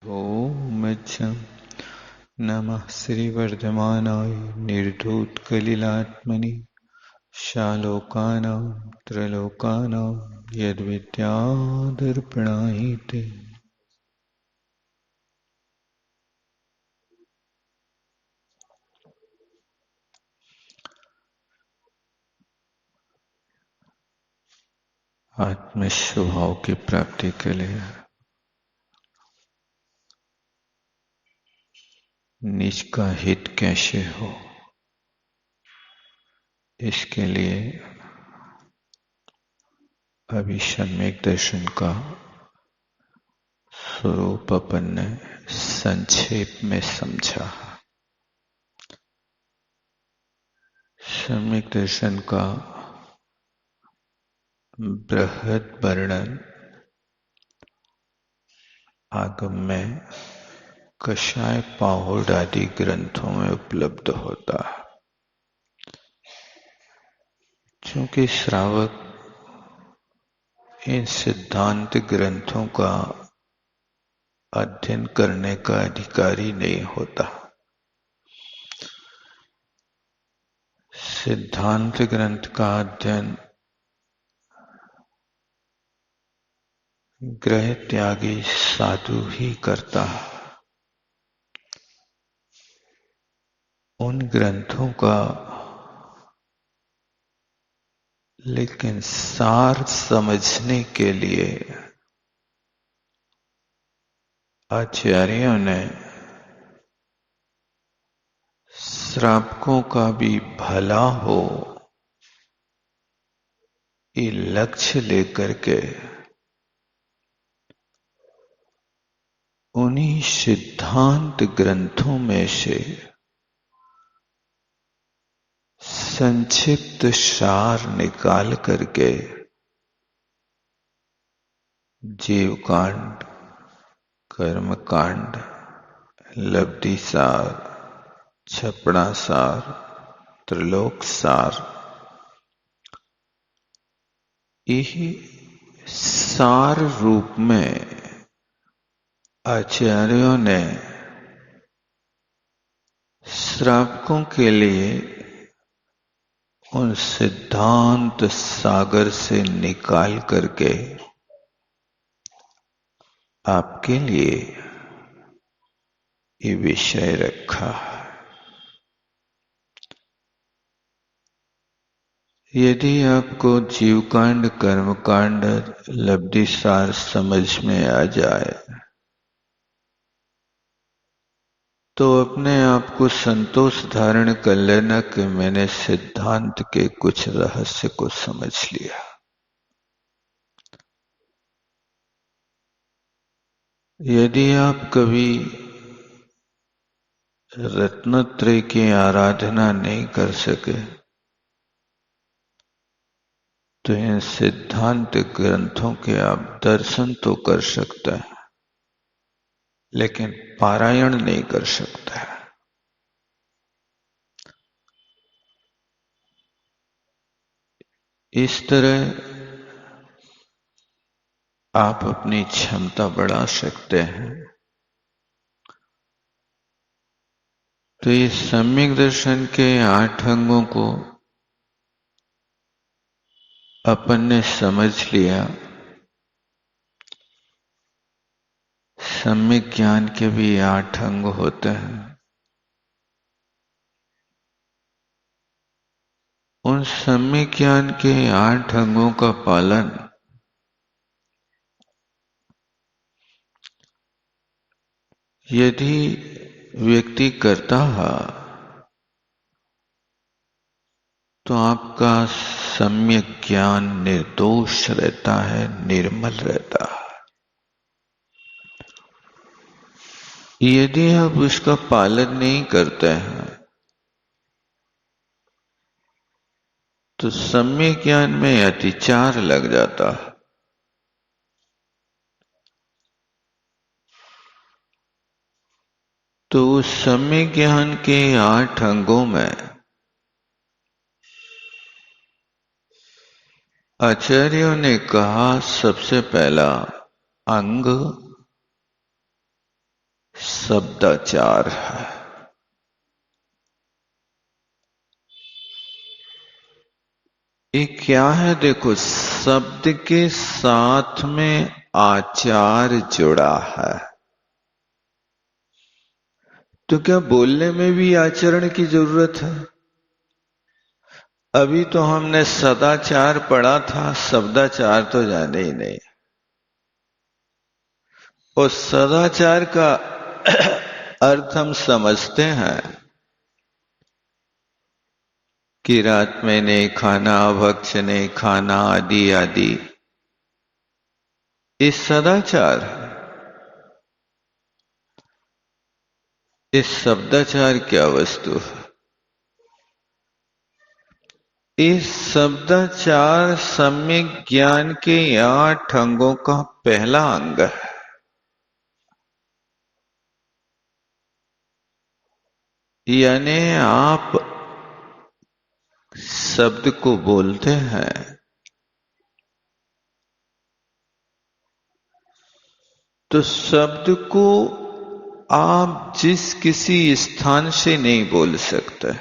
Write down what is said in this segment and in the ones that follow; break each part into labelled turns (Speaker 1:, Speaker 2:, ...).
Speaker 1: ओम नमः श्रीवर्धमानाय निर्धूतकलिलात्मनि शालोकानां त्रलोकानां यद्विद्यादर्पणायते। आत्मस्वभाव की प्राप्ति के लिए निज का हित कैसे हो, इसके लिए अभी सम्यक दर्शन का स्वरूप अपन ने संक्षेप में समझा। सम्यक दर्शन का बृहद वर्णन आगम में कषाय पाहुड़ आदि ग्रंथों में उपलब्ध होता है। क्योंकि श्रावक इन सिद्धांत ग्रंथों का अध्ययन करने का अधिकारी नहीं होता। सिद्धांत ग्रंथ का अध्ययन गृह त्यागी साधु ही करता है। उन ग्रंथों का लेकिन सार समझने के लिए आचार्यों ने श्रावकों का भी भला हो ये लक्ष्य लेकर के उन्हीं सिद्धांत ग्रंथों में से संक्षिप्त सार निकाल करके जीवकांड, कर्मकांड, लब्धि सार, छपड़ा सार, त्रिलोक सार, यही सार रूप में आचार्यों ने श्रावकों के लिए उन सिद्धांत सागर से निकाल करके आपके लिए ये विषय रखा। यदि आपको जीवकांड, कर्मकांड, लब्धि सार समझ में आ जाए तो अपने आप को संतोष धारण कर लेना कि मैंने सिद्धांत के कुछ रहस्य को समझ लिया। यदि आप कभी रत्नत्रय की आराधना नहीं कर सके तो इन सिद्धांत ग्रंथों के आप दर्शन तो कर सकते हैं लेकिन पारायण नहीं कर सकता है। इस तरह आप अपनी क्षमता बढ़ा सकते हैं। तो ये सम्यक दर्शन के 8 अंगों को अपन ने समझ लिया। सम्यक ज्ञान के भी 8 अंग होते हैं। उन सम्यक ज्ञान के 8 अंगों का पालन यदि व्यक्ति करता है तो आपका सम्यक ज्ञान निर्दोष रहता है, निर्मल रहता है। यदि आप उसका पालन नहीं करते हैं तो सम्यक ज्ञान में अतिचार लग जाता है। तो उस सम्यक ज्ञान के 8 अंगों में आचार्यों ने कहा सबसे पहला अंग शब्दाचार है। ये क्या है? देखो, शब्द के साथ में आचार जुड़ा है। तो क्या बोलने में भी आचरण की जरूरत है? अभी तो हमने सदाचार पढ़ा था, शब्दाचार तो जाने ही नहीं। और सदाचार का अर्थ हम समझते हैं कि रात में नहीं खाना, भक्ष्य नहीं खाना, आदि आदि, इस सदाचार। इस शब्दाचार क्या वस्तु है? इस शब्दाचार सम्यक ज्ञान के 8 अंगों का पहला अंग है। यानी आप शब्द को बोलते हैं तो शब्द को आप जिस किसी स्थान से नहीं बोल सकते।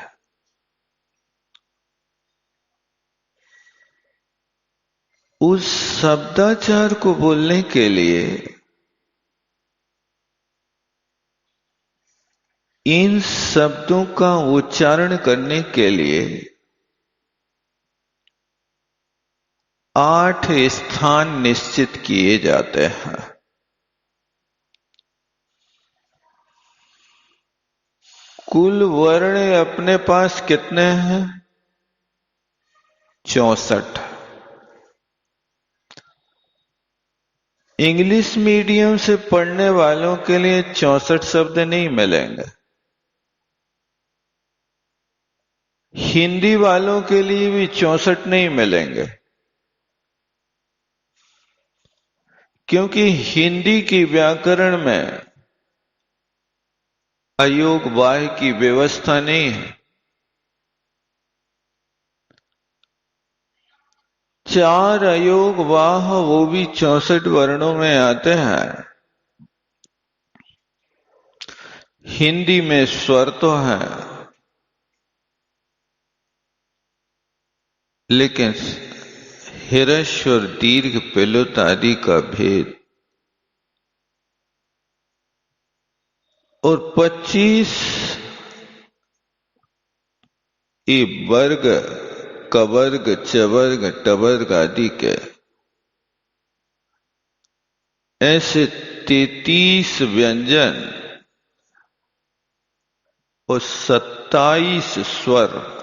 Speaker 1: उस शब्दाचार को बोलने के लिए इन शब्दों का उच्चारण करने के लिए 8 स्थान निश्चित किए जाते हैं। कुल वर्ण अपने पास कितने हैं? 64। इंग्लिश मीडियम से पढ़ने वालों के लिए 64 शब्द नहीं मिलेंगे। हिंदी वालों के लिए भी 64 नहीं मिलेंगे, क्योंकि हिंदी की व्याकरण में अयोग बाह्य की व्यवस्था नहीं है। 4 अयोग वाह वो भी 64 वर्णों में आते हैं। हिंदी में स्वर तो है, लेकिन हिरस्व और दीर्घ पिलुत आदि का भेद। और 25 ये वर्ग, कवर्ग, चवर्ग, टवर्ग आदि के ऐसे 33 व्यंजन और 27 स्वर,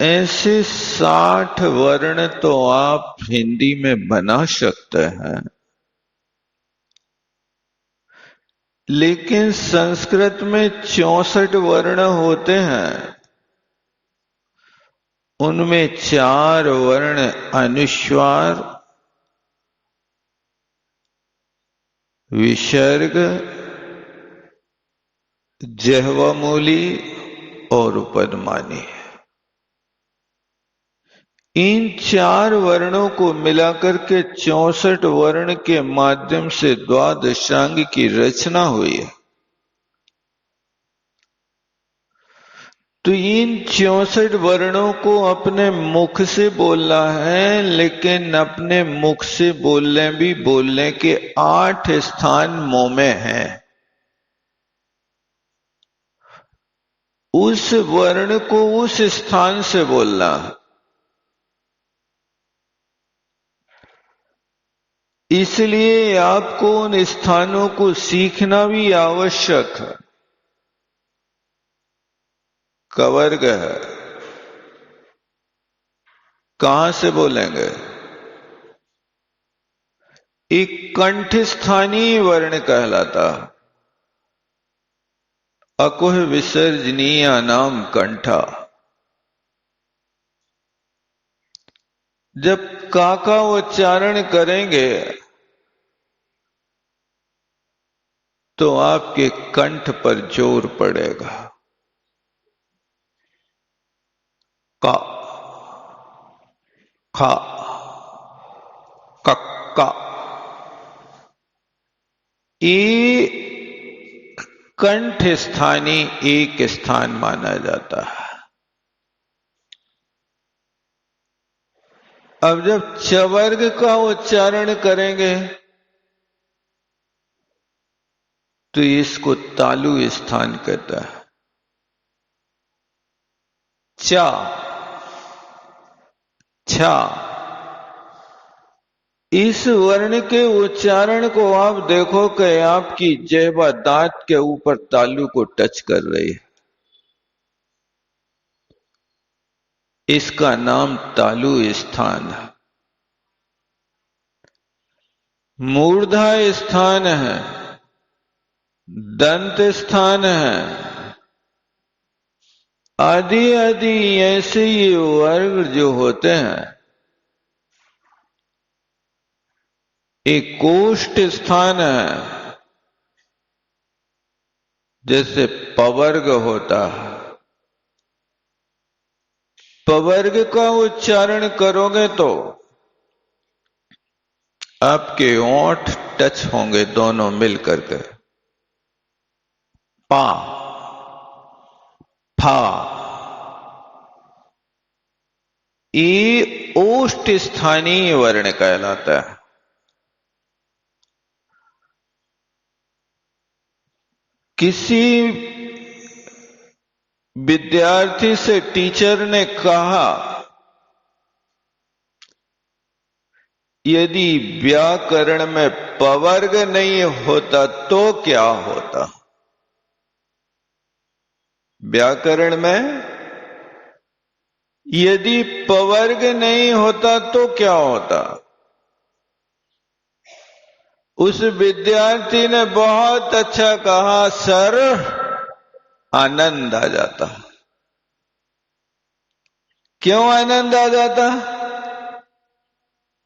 Speaker 1: ऐसे 60 वर्ण तो आप हिंदी में बना सकते हैं। लेकिन संस्कृत में 64 वर्ण होते हैं। उनमें 4 वर्ण अनुस्वार, विसर्ग, जिह्वामूली और उपध्मानी है। इन 4 वर्णों को मिलाकर के 64 वर्ण के माध्यम से द्वादशांग की रचना हुई है। तो इन 64 वर्णों को अपने मुख से बोलना है, लेकिन अपने मुख से बोलने के 8 स्थान मुंह में हैं। उस वर्ण को उस स्थान से बोलना। इसलिए आपको उन स्थानों को सीखना भी आवश्यक है। कवर्ग है, कहां से बोलेंगे? एक कंठ स्थानीय वर्ण कहलाता। अकुह विसर्जनीय नाम कंठा। जब काका उच्चारण करेंगे तो आपके कंठ पर जोर पड़ेगा। का, खा, कक्का, ये कंठ स्थानी एक स्थान माना जाता है। अब जब च वर्ग का उच्चारण करेंगे तो इसको तालु स्थान कहता है। चा, छा, इस वर्ण के उच्चारण को आप देखो कि आपकी जिह्वा दांत के ऊपर तालु को टच कर रही है। इसका नाम तालु स्थान है। मूर्धा स्थान है, दंत स्थान है, आदि आदि ऐसे ये वर्ग जो होते हैं, एक कोष्ठ स्थान है, जैसे पवर्ग होता है। पवर्ग का उच्चारण करोगे तो आपके ओंठ टच होंगे दोनों मिलकर के। पा, फा, ये ओष्ठ स्थानीय वर्ण कहलाता है। किसी विद्यार्थी से टीचर ने कहा, यदि व्याकरण में पवर्ग नहीं होता तो क्या होता? व्याकरण में यदि पवर्ग नहीं होता तो क्या होता? उस विद्यार्थी ने बहुत अच्छा कहा, सर आनंद आ जाता। क्यों आनंद आ जाता?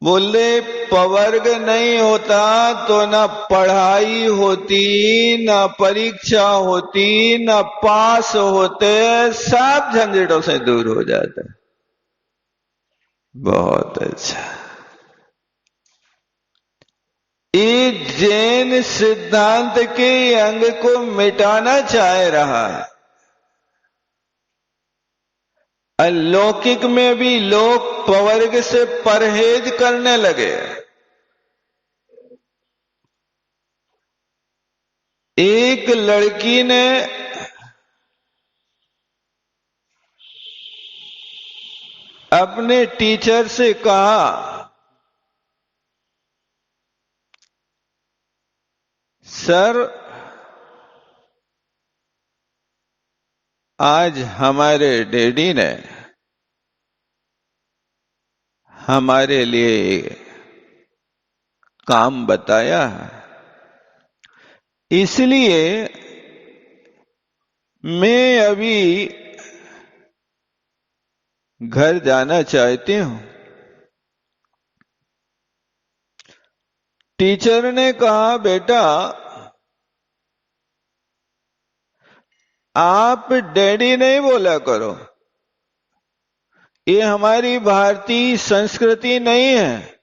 Speaker 1: बोले पवर्ग नहीं होता तो ना पढ़ाई होती, ना परीक्षा होती, ना पास होते, सब झंझटों से दूर हो जाता। बहुत अच्छा। ये जैन सिद्धांत के अंग को मिटाना चाह रहा है। अलौकिक में भी लोग पवर्ग से परहेज करने लगे। एक लड़की ने अपने टीचर से कहा, सर आज हमारे डैडी ने हमारे लिए काम बताया है, इसलिए मैं अभी घर जाना चाहती हूं। टीचर ने कहा, बेटा आप डैडी नहीं बोला करो, ये हमारी भारतीय संस्कृति नहीं है।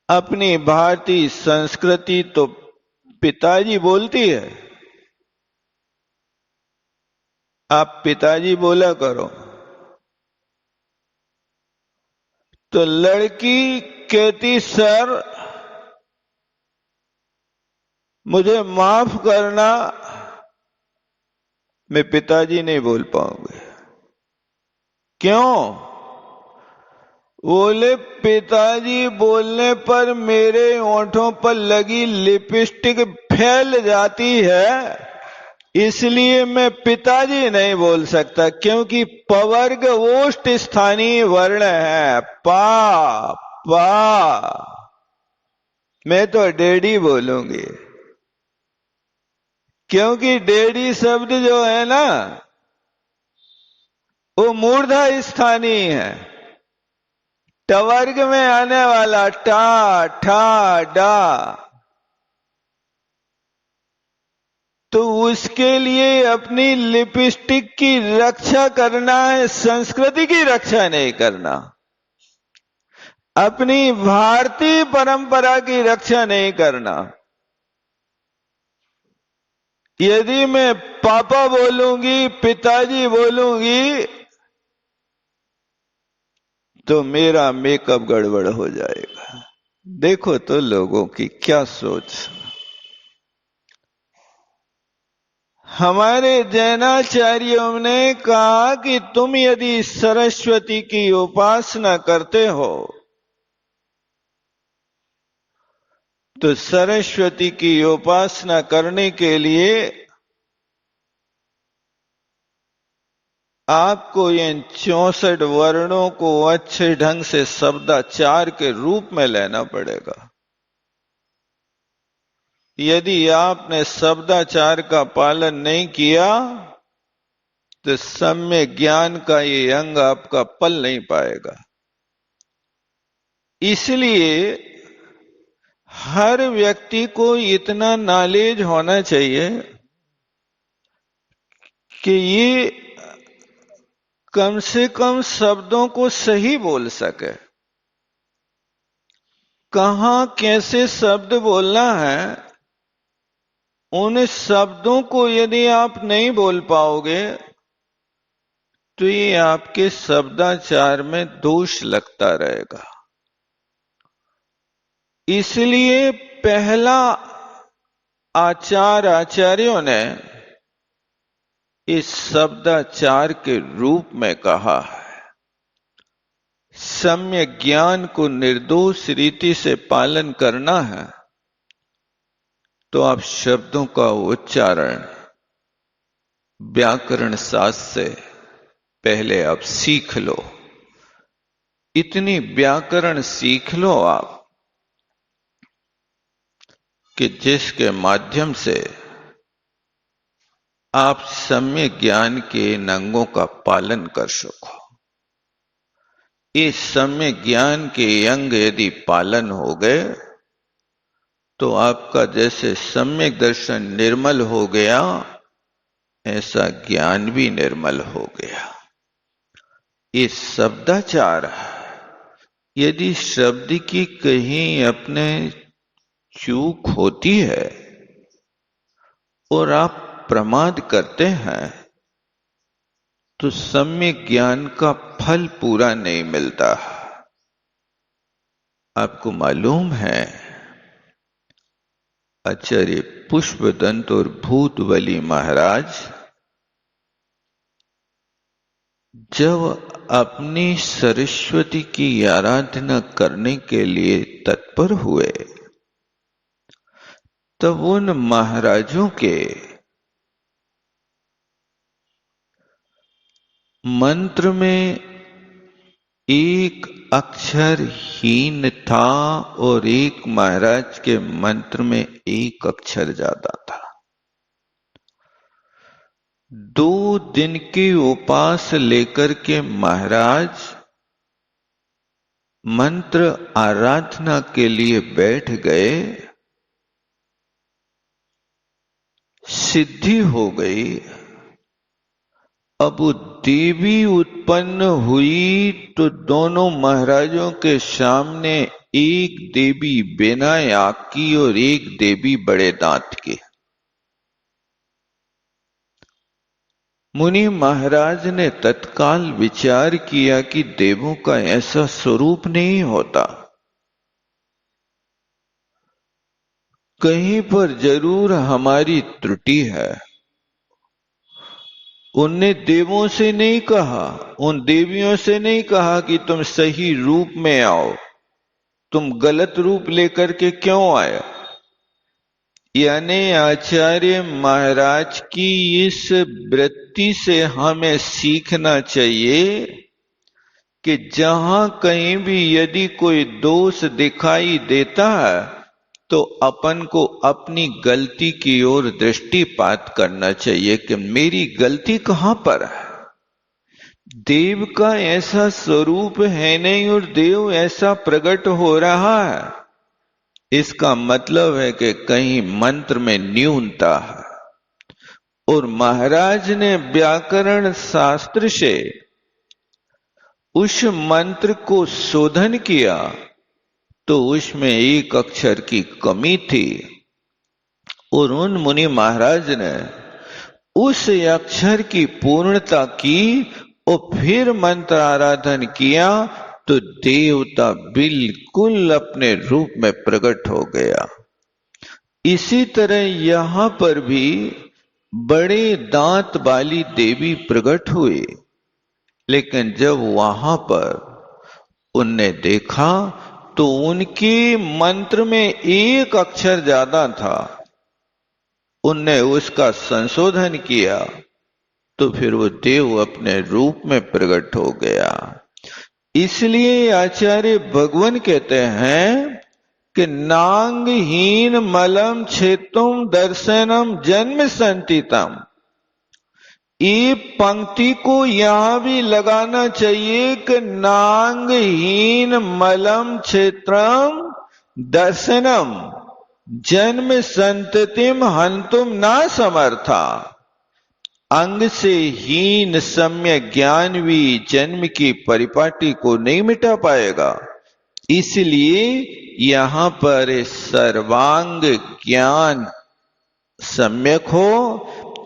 Speaker 1: अपनी भारतीय संस्कृति तो पिताजी बोलती है, आप पिताजी बोला करो। तो लड़की कहती, सर मुझे माफ करना, मैं पिताजी नहीं बोल पाऊंगी। क्यों? बोले पिताजी बोलने पर मेरे होंठों पर लगी लिपस्टिक फैल जाती है, इसलिए मैं पिताजी नहीं बोल सकता, क्योंकि पवर्ग ओष्ठ स्थानीय वर्ण है। पा, पा, मैं तो डैडी बोलूंगी, क्योंकि डैडी शब्द जो है ना वो मूर्धा स्थानीय है। टवर्ग में आने वाला टा, ठा, डा, तो उसके लिए अपनी लिपस्टिक की रक्षा करना है, संस्कृति की रक्षा नहीं करना। अपनी भारतीय परंपरा की रक्षा नहीं करना। यदि मैं पापा बोलूंगी, पिताजी बोलूंगी, तो मेरा मेकअप गड़बड़ हो जाएगा। देखो तो लोगों की क्या सोच। हमारे जैनाचार्यों ने कहा कि तुम यदि सरस्वती की उपासना करते हो तो सरस्वती की उपासना करने के लिए आपको इन 64 वर्णों को अच्छे ढंग से शब्दाचार के रूप में लेना पड़ेगा। यदि आपने शब्दाचार का पालन नहीं किया तो सम्यक ज्ञान का ये अंग आपका पल नहीं पाएगा। इसलिए हर व्यक्ति को इतना नॉलेज होना चाहिए कि ये कम से कम शब्दों को सही बोल सके। कहां कैसे शब्द बोलना है, उन शब्दों को यदि आप नहीं बोल पाओगे तो ये आपके शब्दाचार में दोष लगता रहेगा। इसलिए पहला आचार्यों ने इस शब्दाचार के रूप में कहा है, सम्यक ज्ञान को निर्दोष रीति से पालन करना है तो आप शब्दों का उच्चारण व्याकरण शास्त्र से पहले आप सीख लो। इतनी व्याकरण सीख लो आप कि जिसके माध्यम से आप सम्यक ज्ञान के अंगों का पालन कर सको। इस सम्यक ज्ञान के अंग यदि पालन हो गए तो आपका जैसे सम्यक दर्शन निर्मल हो गया, ऐसा ज्ञान भी निर्मल हो गया। इस शब्दाचार, यदि शब्द की कहीं अपने चूक होती है और आप प्रमाद करते हैं तो सम्यक ज्ञान का फल पूरा नहीं मिलता। आपको मालूम है आचार्य पुष्पदंत और भूतबली महाराज जब अपनी सरस्वती की आराधना करने के लिए तत्पर हुए तब उन महाराजों के मंत्र में एक अक्षर हीन था और एक महाराज के मंत्र में एक अक्षर ज्यादा था। 2 दिन के उपास लेकर के महाराज मंत्र आराधना के लिए बैठ गए, सिद्धि हो गई। अब देवी उत्पन्न हुई तो दोनों महाराजों के सामने एक देवी बिना आंख की और एक देवी बड़े दांत की। मुनि महाराज ने तत्काल विचार किया कि देवों का ऐसा स्वरूप नहीं होता, कहीं पर जरूर हमारी त्रुटि है। उनने देवों से नहीं कहा, उन देवियों से नहीं कहा कि तुम सही रूप में आओ, तुम गलत रूप लेकर के क्यों आए। यानी आचार्य महाराज की इस वृत्ति से हमें सीखना चाहिए कि जहां कहीं भी यदि कोई दोष दिखाई देता है तो अपन को अपनी गलती की ओर दृष्टिपात करना चाहिए कि मेरी गलती कहां पर है। देव का ऐसा स्वरूप है नहीं और देव ऐसा प्रकट हो रहा है, इसका मतलब है कि कहीं मंत्र में न्यूनता है। और महाराज ने व्याकरण शास्त्र से उस मंत्र को शोधन किया तो उसमें एक अक्षर की कमी थी और उन मुनि महाराज ने उस अक्षर की पूर्णता की और फिर मंत्र आराधन किया तो देवता बिल्कुल अपने रूप में प्रकट हो गया। इसी तरह यहां पर भी बड़े दांत वाली देवी प्रकट हुई, लेकिन जब वहां पर उनने देखा तो उनके मंत्र में एक अक्षर ज्यादा था। उनने उसका संशोधन किया तो फिर वो देव अपने रूप में प्रकट हो गया। इसलिए आचार्य भगवान कहते हैं कि नांगहीन मलम छेतुम दर्शनम जन्म संतितम। ये पंक्ति को यहां भी लगाना चाहिए कि नांगहीन मलम क्षेत्रम दर्शनम जन्म संततिम हंतुम ना समर्था। अंग से हीन सम्यक ज्ञान भी जन्म की परिपाटी को नहीं मिटा पाएगा। इसलिए यहां पर सर्वांग ज्ञान सम्यक हो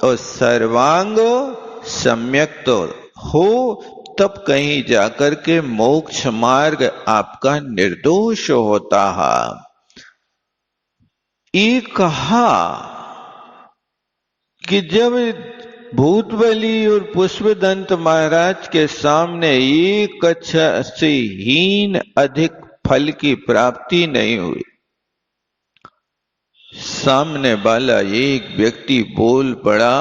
Speaker 1: और सर्वांग सम्यक तो हो, तब कहीं जाकर के मोक्ष मार्ग आपका निर्दोष होता है। ये कहा कि जब भूतबली और पुष्पदंत महाराज के सामने एक अक्षर से हीन अधिक फल की प्राप्ति नहीं हुई, सामने वाला एक व्यक्ति बोल पड़ा,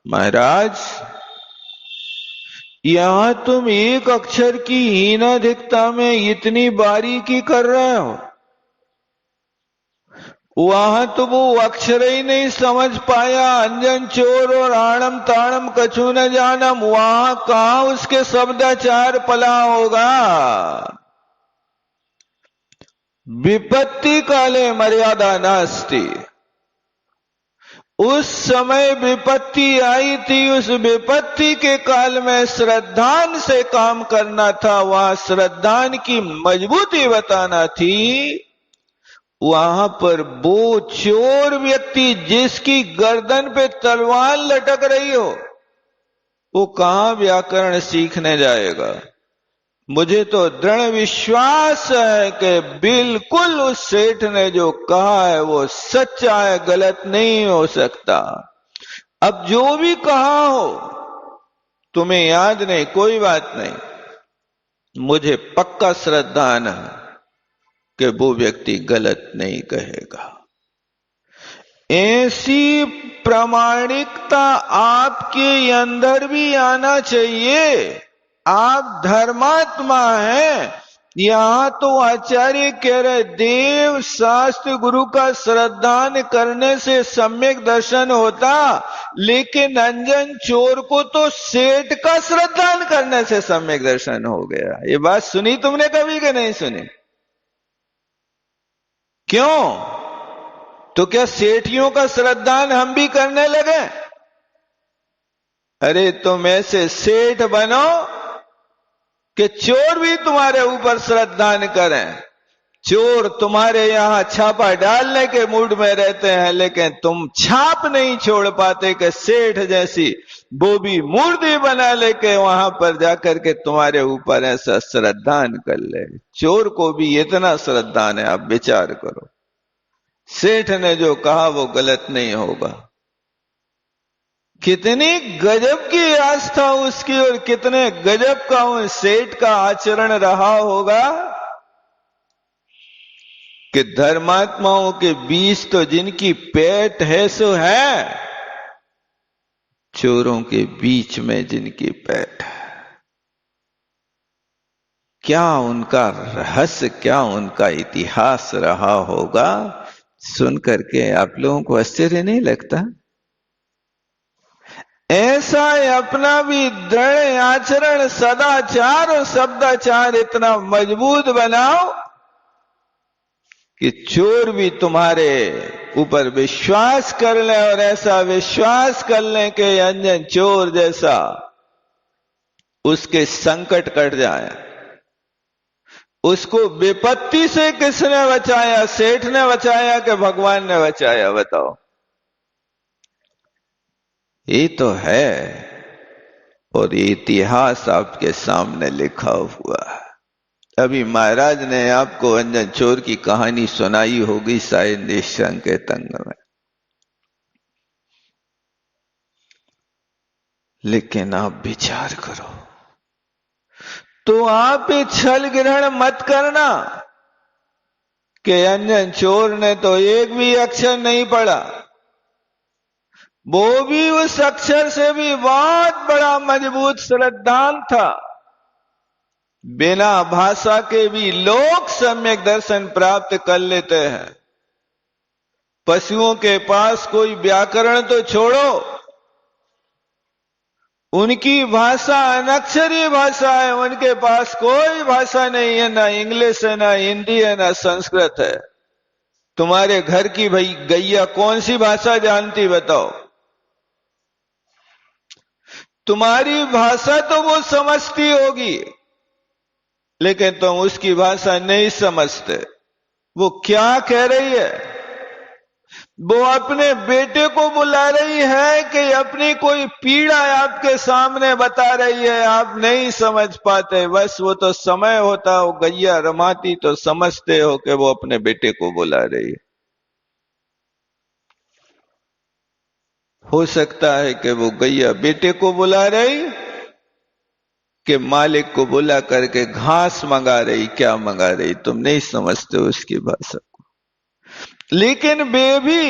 Speaker 1: महाराज यहां तुम एक अक्षर की हीनाधिकता में इतनी बारीकी कर रहे हो, वहां तो वो अक्षर ही नहीं समझ पाया। अंजन चोर और आणम ताणम कछु न जानम, वहां कहां उसके शब्दाचार पला होगा। विपत्ति काले मर्यादा नास्ति। उस समय विपत्ति आई थी, उस विपत्ति के काल में श्रद्धान से काम करना था, वहां श्रद्धान की मजबूती बताना थी। वहां पर वो चोर व्यक्ति जिसकी गर्दन पे तलवार लटक रही हो, वो कहां व्याकरण सीखने जाएगा। मुझे तो दृढ़ विश्वास है कि बिल्कुल उस सेठ ने जो कहा है वो सच्चा है, गलत नहीं हो सकता। अब जो भी कहा हो तुम्हें याद नहीं, कोई बात नहीं, मुझे पक्का श्रद्धान है कि वो व्यक्ति गलत नहीं कहेगा। ऐसी प्रामाणिकता आपके अंदर भी आना चाहिए। आप धर्मात्मा हैं। यहां तो आचार्य कह रहे देव शास्त्र गुरु का श्रद्धान करने से सम्यक दर्शन होता, लेकिन अंजन चोर को तो सेठ का श्रद्धान करने से सम्यक दर्शन हो गया। ये बात सुनी तुमने कभी कि नहीं सुनी? क्यों? तो क्या सेठियों का श्रद्धान हम भी करने लगे? अरे तुम ऐसे सेठ बनो कि चोर भी तुम्हारे ऊपर श्रद्धान करें। चोर तुम्हारे यहां छापा डालने के मूड में रहते हैं, लेकिन तुम छाप नहीं छोड़ पाते कि सेठ जैसी वो भी मूर्ति बना लेके वहां पर जाकर के तुम्हारे ऊपर ऐसा श्रद्धान कर ले। चोर को भी इतना श्रद्धान है, आप विचार करो। सेठ ने जो कहा वो गलत नहीं होगा। कितनी गजब की आस्था उसकी और कितने गजब का उन सेठ का आचरण रहा होगा कि धर्मात्माओं के बीच तो जिनकी पेट है सो है, चोरों के बीच में जिनकी पेट है। क्या उनका रहस्य, क्या उनका इतिहास रहा होगा, सुन करके आप लोगों को आश्चर्य नहीं लगता? ऐसा अपना भी दृढ़ आचरण, सदाचार और शब्दाचार इतना मजबूत बनाओ कि चोर भी तुम्हारे ऊपर विश्वास कर ले, और ऐसा विश्वास कर ले कि अंजन चोर जैसा उसके संकट कट जाए। उसको विपत्ति से किसने बचाया? सेठ ने बचाया कि भगवान ने बचाया? बताओ। ये तो है, और ये इतिहास आपके सामने लिखा हुआ है। अभी महाराज ने आपको अंजन चोर की कहानी सुनाई होगी शायद निशंक के तंग में, लेकिन आप विचार करो तो आप ये छल ग्रहण मत करना कि अंजन चोर ने तो एक भी अक्षर नहीं पढ़ा। वो भी उस अक्षर से भी बहुत बड़ा मजबूत श्रद्धांत था। बिना भाषा के भी लोग सम्यक दर्शन प्राप्त कर लेते हैं। पशुओं के पास कोई व्याकरण तो छोड़ो, उनकी भाषा अनक्षरी भाषा है। उनके पास कोई भाषा नहीं है, ना इंग्लिश है, ना हिंदी है, ना संस्कृत है। तुम्हारे घर की भाई गैया कौन सी भाषा जानती बताओ? तुम्हारी भाषा तो वो समझती होगी, लेकिन तुम उसकी भाषा नहीं समझते। वो क्या कह रही है? वो अपने बेटे को बुला रही है कि अपनी कोई पीड़ा आपके सामने बता रही है, आप नहीं समझ पाते। बस वो तो समय होता, वो गैया रमाती तो समझते हो कि वो अपने बेटे को बुला रही है। हो सकता है कि वो गैया बेटे को बुला रही कि मालिक को बुला करके घास मंगा रही, क्या मंगा रही, तुम नहीं समझते उसकी भाषा को। लेकिन वे भी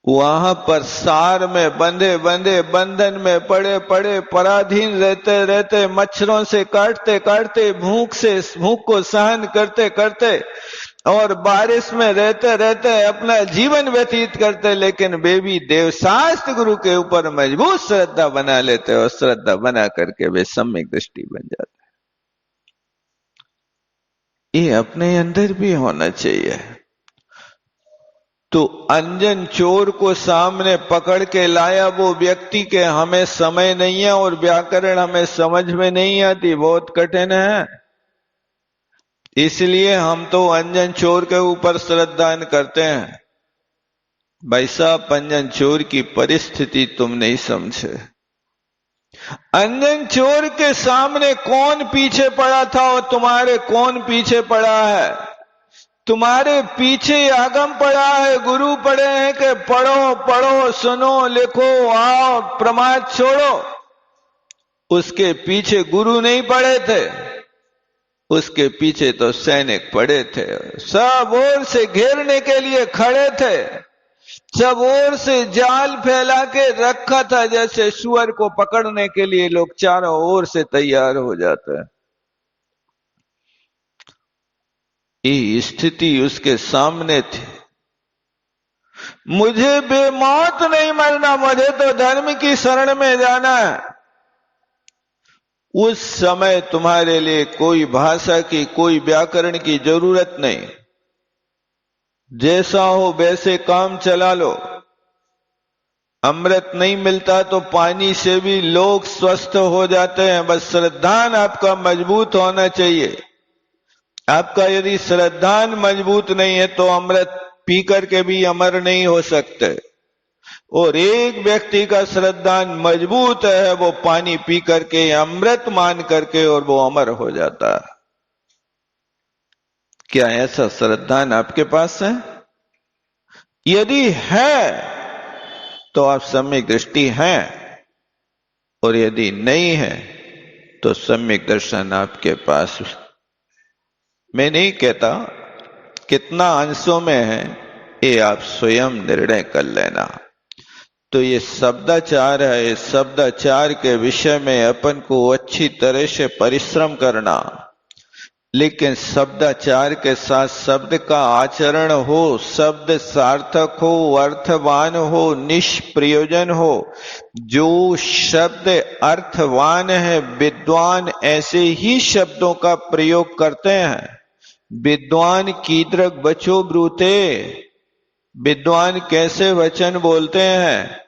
Speaker 1: वहां पर सार में बंधे बंधे, बंधन में पड़े पड़े, पराधीन रहते रहते, मच्छरों से काटते काटते, भूख को सहन करते करते और बारिश में रहते रहते अपना जीवन व्यतीत करते, लेकिन वे भी देवशास्त्र गुरु के ऊपर मजबूत श्रद्धा बना लेते और श्रद्धा बना करके वे सम्यक दृष्टि बन जाते। ये अपने अंदर भी होना चाहिए। तो अंजन चोर को सामने पकड़ के लाया वो व्यक्ति के हमें समय नहीं है और व्याकरण हमें समझ में नहीं आती, बहुत कठिन है, इसलिए हम तो अंजन चोर के ऊपर श्रद्धान करते हैं। भाई साहब, अंजन चोर की परिस्थिति तुम नहीं समझे। अंजन चोर के सामने कौन पीछे पड़ा था और तुम्हारे कौन पीछे पड़ा है? तुम्हारे पीछे आगम पड़ा है, गुरु पड़े हैं कि पढ़ो पढ़ो, सुनो, लिखो, आओ, प्रमाद छोड़ो। उसके पीछे गुरु नहीं पड़े थे, उसके पीछे तो सैनिक पड़े थे, सब ओर से घेरने के लिए खड़े थे, सब ओर से जाल फैला के रखा था, जैसे सुअर को पकड़ने के लिए लोग चारों ओर से तैयार हो जाते हैं। ये स्थिति उसके सामने थी। मुझे बेमौत नहीं मरना, मुझे तो धर्म की शरण में जाना है। उस समय तुम्हारे लिए कोई भाषा की, कोई व्याकरण की जरूरत नहीं। जैसा हो वैसे काम चला लो। अमृत नहीं मिलता तो पानी से भी लोग स्वस्थ हो जाते हैं। बस श्रद्धान आपका मजबूत होना चाहिए। आपका यदि श्रद्धान मजबूत नहीं है तो अमृत पी करके भी अमर नहीं हो सकते। और एक व्यक्ति का श्रद्धान मजबूत है, वो पानी पी करके, अमृत मान करके, और वो अमर हो जाता है। क्या ऐसा श्रद्धान आपके पास है? यदि है तो आप सम्यक दृष्टि हैं, और यदि नहीं है तो सम्यक दर्शन आपके पास, मैं नहीं कहता कितना अंशों में है, ये आप स्वयं निर्णय कर लेना। तो ये शब्दाचार है, इस शब्दाचार के विषय में अपन को अच्छी तरह से परिश्रम करना, लेकिन शब्दाचार के साथ शब्द का आचरण हो, शब्द सार्थक हो, अर्थवान हो, निष्प्रयोजन हो। जो शब्द अर्थवान है, विद्वान ऐसे ही शब्दों का प्रयोग करते हैं। विद्वान कीदृक वचो ब्रूते, विद्वान कैसे वचन बोलते हैं?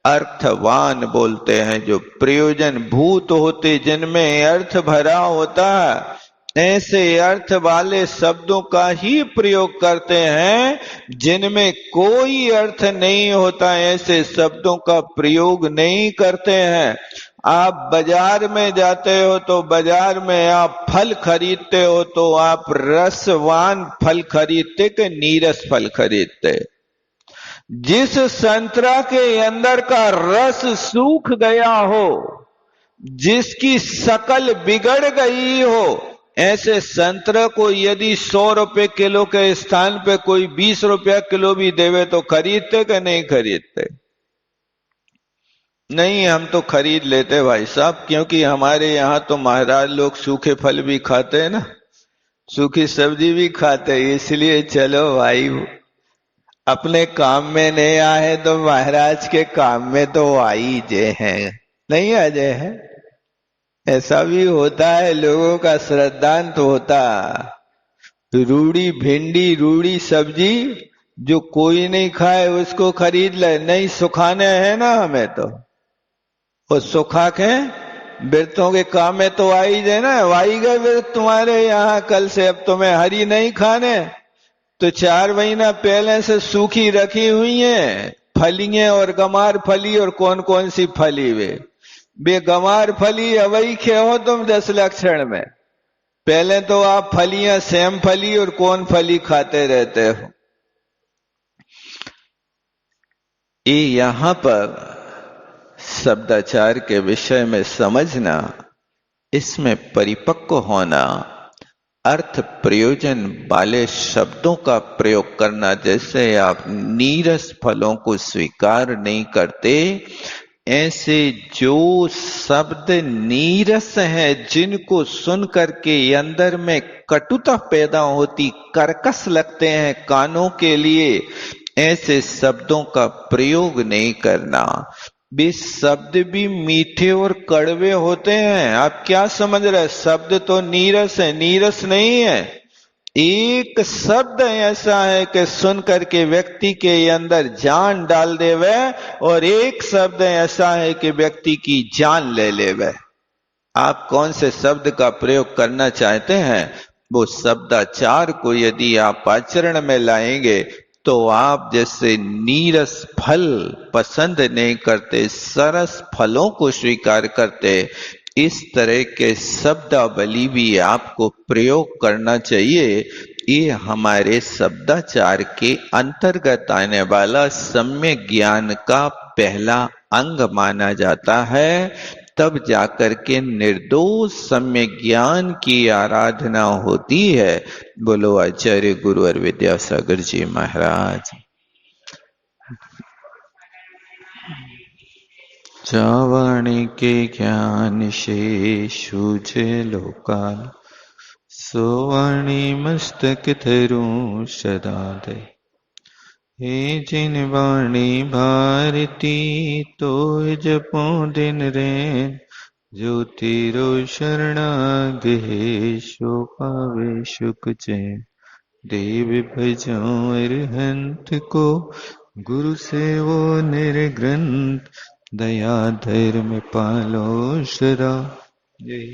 Speaker 1: अर्थवान बोलते हैं, जो प्रयोजन भूत होते, जिनमें अर्थ भरा होता है, ऐसे अर्थ वाले शब्दों का ही प्रयोग करते हैं। जिनमें कोई अर्थ नहीं होता, ऐसे शब्दों का प्रयोग नहीं करते हैं। आप बाजार में जाते हो तो बाजार में आप फल खरीदते हो तो आप रसवान फल खरीदते कि नीरस फल खरीदते? जिस संतरा के अंदर का रस सूख गया हो, जिसकी शकल बिगड़ गई हो, ऐसे संतरा को यदि 100 रुपए किलो के स्थान पे कोई 20 रुपया किलो भी देवे तो खरीदते कि नहीं खरीदते? नहीं, हम तो खरीद लेते भाई साहब, क्योंकि हमारे यहां तो महाराज लोग सूखे फल भी खाते हैं ना, सूखी सब्जी भी खाते हैं, इसलिए चलो भाई, अपने काम में नहीं आए तो महाराज के काम में तो आ ही जे हैं, नहीं आ जाए है। ऐसा भी होता है, लोगों का श्रद्धांत होता। रूड़ी भिंडी, रूड़ी सब्जी जो कोई नहीं खाए उसको खरीद ले, नहीं सुखाने हैं ना हमें तो, वो सुखा के व्रतों के काम में तो आ ही जाए ना। आई गए व्रत तुम्हारे यहाँ कल से, अब तुम्हें हरी नहीं खाने, तो 4 महीना पहले से सूखी रखी हुई है फलियां, और गमार फली, और कौन कौन सी फली वे गमार फली अवई खे तुम 10 लक्षण में। पहले तो आप फलियां सेम फली और कौन फली खाते रहते हो। ये यहां पर शब्दाचार के विषय में समझना, इसमें परिपक्व होना, अर्थ प्रयोजन वाले शब्दों का प्रयोग करना। जैसे आप नीरस फलों को स्वीकार नहीं करते, ऐसे जो शब्द नीरस हैं, जिनको सुन करके अंदर में कटुता पैदा होती, कर्कश लगते हैं कानों के लिए, ऐसे शब्दों का प्रयोग नहीं करना। भी शब्द भी मीठे और कड़वे होते हैं। आप क्या समझ रहे? शब्द तो नीरस है, नीरस नहीं है। एक शब्द ऐसा है कि सुन करके व्यक्ति के अंदर जान डाल देवे, और एक शब्द ऐसा है कि व्यक्ति की जान ले लेवे। आप कौन से शब्द का प्रयोग करना चाहते हैं, वो शब्दाचार को यदि आप आचरण में लाएंगे तो आप जैसे नीरस फल पसंद नहीं करते, सरस फलों को स्वीकार करते, इस तरह के शब्दावली भी आपको प्रयोग करना चाहिए। ये हमारे शब्दाचार के अंतर्गत आने वाला सम्यक ज्ञान का पहला अंग माना जाता है। तब जाकर के निर्दोष सम्यक ज्ञान की आराधना होती है। बोलो आचार्य गुरुवर विद्यासागर जी महाराज। चावाणी के ज्ञान से सूझे लोकाल, सोवाणी मस्तक धरूं सदा दे। हे जिन वाणी भारती तो जपो दिन रैन, जो तेरो शरणागहे सो पावे सुख चैन। देव भजो अरहंत को, गुरु सेवो निर्ग्रंथ, दया धर्म पालो सदा। जय